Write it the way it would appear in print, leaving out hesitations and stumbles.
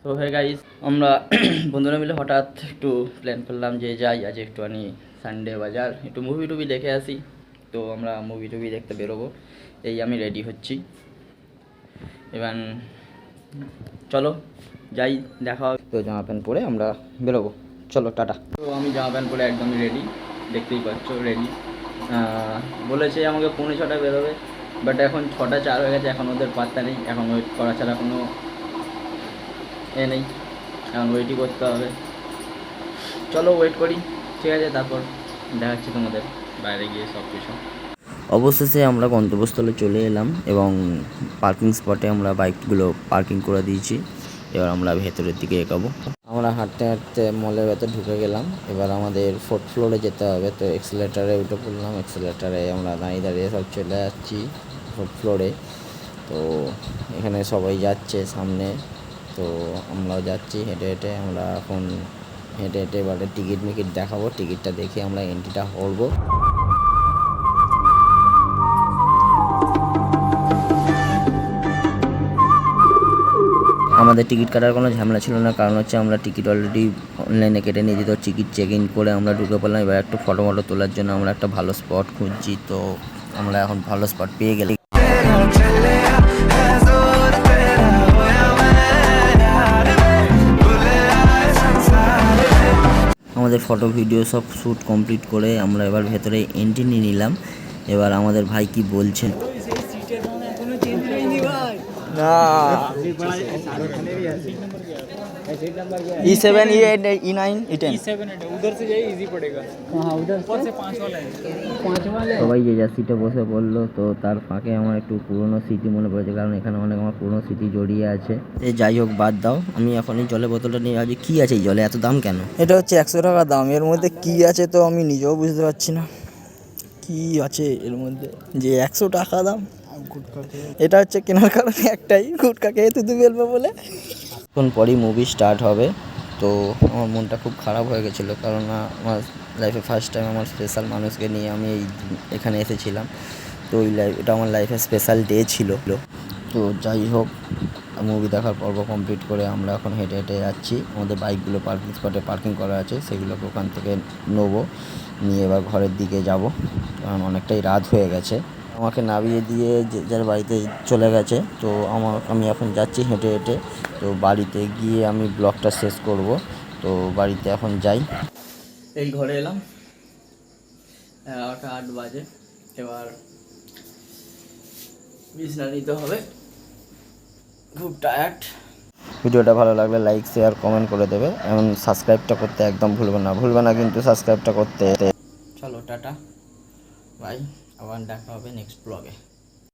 তো hey guys, আমরা বন্ধুরা মিলে হঠাৎ একটু প্ল্যান করলাম যে যাই আজ একটুখানি সানডে বাজার একটু মুভি টুভি দেখে আসি। তো আমরা মুভি টুভি দেখতে বেরোবো, এই আমি রেডি হচ্ছি। এবার চলো যাই, দেখা হবে। তো জামা প্যান্ট পরে আমরা বেরোবো, চলো টাটা। তো আমি জামা প্যান্ট পরে একদমই রেডি, দেখতেই পাচ্ছ রেডি। বলেছে আমাকে 6:45 বেরোবে, বাট এখন 6:04 হয়ে গেছে, এখন ওদের পাত্তা নেই। এখন ওয়েট করা ছাড়া কোনো নেই, এখন ওয়েটই করতে হবে। চলো ওয়েট করি, ঠিক আছে, তারপর দেখাচ্ছি তোমাদের বাইরে গিয়ে সব কিছু। অবশেষে আমরা গন্তব্যস্থলে চলে এলাম এবং পার্কিং স্পটে আমরা বাইকগুলো পার্কিং করে দিয়েছি। এবার আমরা ভেতরের দিকে এগোবো। আমরা হাঁটতে হাঁটতে মলের ভেতর ঢুকে গেলাম। এবার আমাদের 4th ফ্লোরে যেতে হবে, তো এক্সেলেটারে উঠে পড়লাম। এক্সেলেটারে আমরা দাঁড়িয়ে দাঁড়িয়ে সব চলে যাচ্ছি 4th ফ্লোরে। তো এখানে সবাই যাচ্ছে সামনে, তো আমরাও যাচ্ছি হেঁটে হেঁটে। আমরা এখন হেঁটে হেঁটে এবারে টিকিট দেখাবো, টিকিটটা দেখে আমরা এন্ট্রিটা করবো। আমাদের টিকিট কাটার কোনো ঝামেলা ছিল না, কারণ হচ্ছে আমরা টিকিট অলরেডি অনলাইনে কেটে নিয়েছি। তো টিকিট চেক ইন করে আমরা ঢুকে পড়লাম। এবার একটু ফটো তোলার জন্য আমরা একটা ভালো স্পট খুঁজছি, তো আমরা এখন ভালো স্পট পেয়ে গেলি। আমাদের ফটো ভিডিও সব শ্যুট কমপ্লিট করে আমরা এবার ভেতরে এন্ট্রি নিয়ে নিলাম। এবার আমাদের ভাই কি বলছে। E7, E8, E9, E10 उधर से जाइए इजी पड़ेगा। हाँ उधर से 5 वाला है, 5 वाला। সবাই যে যার সিটে বসে পড়লো, তো তার ফাঁকে আমার একটু পুরনো স্মৃতি মনে পড়েছে, কারণ এখানে অনেক আমার পুরনো স্মৃতি জড়িয়ে আছে। যাই হোক, বাদ দাও। আমি এখন এই জলের বোতলটা নিয়ে আজ কি আছে এই জলে, এত দাম কেন? এটা হচ্ছে 100 টাকা দাম। এর মধ্যে কি আছে তো আমি নিজেও বুঝতে পারছি না কি আছে এর মধ্যে, যে 100 টাকা দাম। এটা হচ্ছে কেনার কারণে একটাই, গুটকা খেয়ে তুই ফেলবো বলে। এখন পরই মুভি স্টার্ট হবে। তো আমার মনটা খুব খারাপ হয়ে গেছিলো, কারণ আমার লাইফে ফার্স্ট টাইম আমার স্পেশাল মানুষকে নিয়ে আমি এখানে এসেছিলাম। তো এটা আমার লাইফে স্পেশাল ডে ছিল। তো যাই হোক, মুভি দেখার পর্ব কমপ্লিট করে আমরা এখন হেঁটে হেঁটে যাচ্ছি। আমাদের বাইকগুলো পার্কিং স্পটে পার্কিং করা আছে, সেগুলোকে ওখান থেকে নেবো, নিয়ে এবার ঘরের দিকে যাব, কারণ অনেকটাই রাত হয়ে গেছে। আমাকে নামিয়ে দিয়ে যে যার বাড়িতে চলে গেছে। তো আমি এখন যাচ্ছি হেঁটে হেঁটে। তো বাড়িতে গিয়ে আমি ব্লগটা শেষ করব। তো বাড়িতে এখন যাই। এই ঘরে এলাম, 11:08 বাজে। এবার বিছানা নিতে হবে, খুব টায়ার্ড। ভিডিওটা ভালো লাগলে লাইক শেয়ার কমেন্ট করে দেবে এবং সাবস্ক্রাইবটা করতে একদম ভুলবে না কিন্তু সাবস্ক্রাইবটা করতে। চলো টাটা বাই, আবার দেখা হবে নেক্সট ব্লগে।